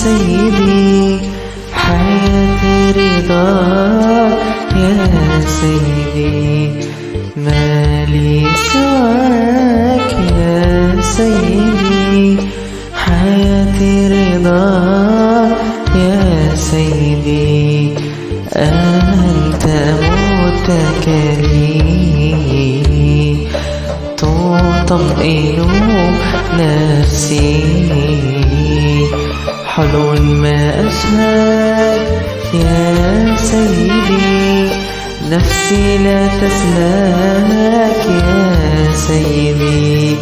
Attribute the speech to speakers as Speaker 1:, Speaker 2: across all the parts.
Speaker 1: سيدي، حياتي رضاك يا سيدي، ما لي سواك يا سيدي، حياتي رضاك يا سيدي، أنت متكلي تطمئن نفسي، حلو ما أشهد يا سيدي، نفسي لا تسلك يا سيدي،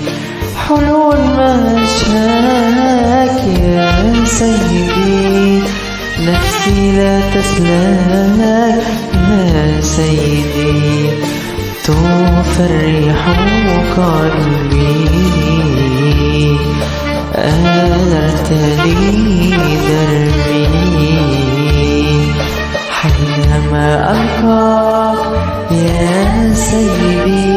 Speaker 1: حلو ما أشهد يا سيدي، نفسي لا تسلك يا سيدي، تفرح قلبي، أنرت لي دربي، حينما ألقاك يا سيدي،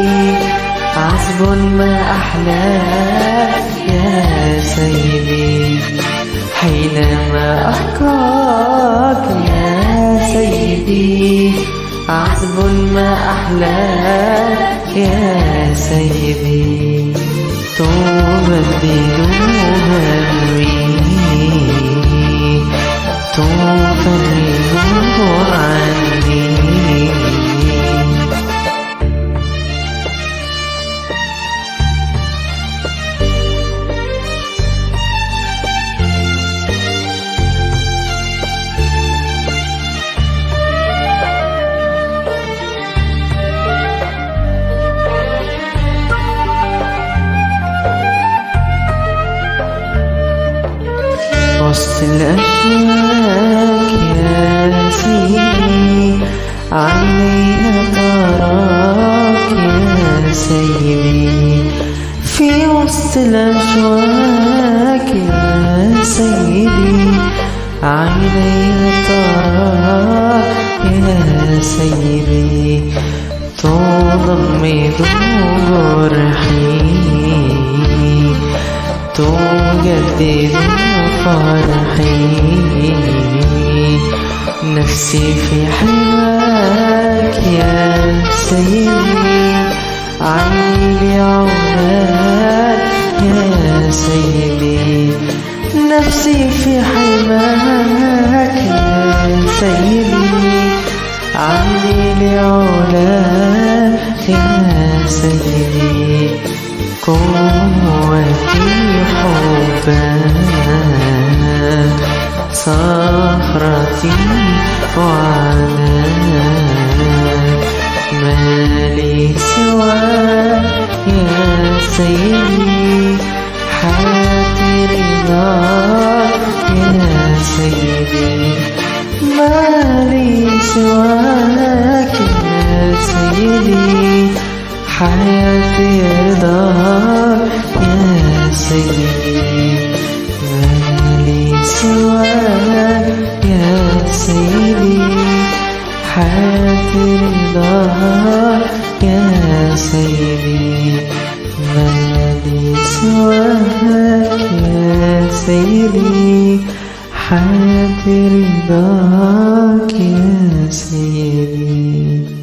Speaker 1: عذب ما أحلاك يا سيدي، حينما ألقاك يا سيدي، عذب ما أحلاك يا سيدي، تبدل همي، تفرج عني. وسط الأشواك يا سيدي، عينيها تراك يا سيدي، في وسط الأشواك يا سيدي، عينيها تراك يا سيدي، تضمد جرحي، تجدد فرحي، نفسي في حماك يا سيدي، عيني بعوناك يا سيدي، نفسي في حماك يا سيدي، عيني بعوناك يا سيدي، قوتي حبك، صخرتي وعناك، ما لي سواك يا سيدي، حياتي رضاك يا سيدي، ما لي سواك يا سيدي، حياتي رضاك يا سيدي، ما لي سواك يا سيدي، حياتي رضاك يا سيدي، ما لي سواك يا سيدي، حياتي رضاك يا سيدي.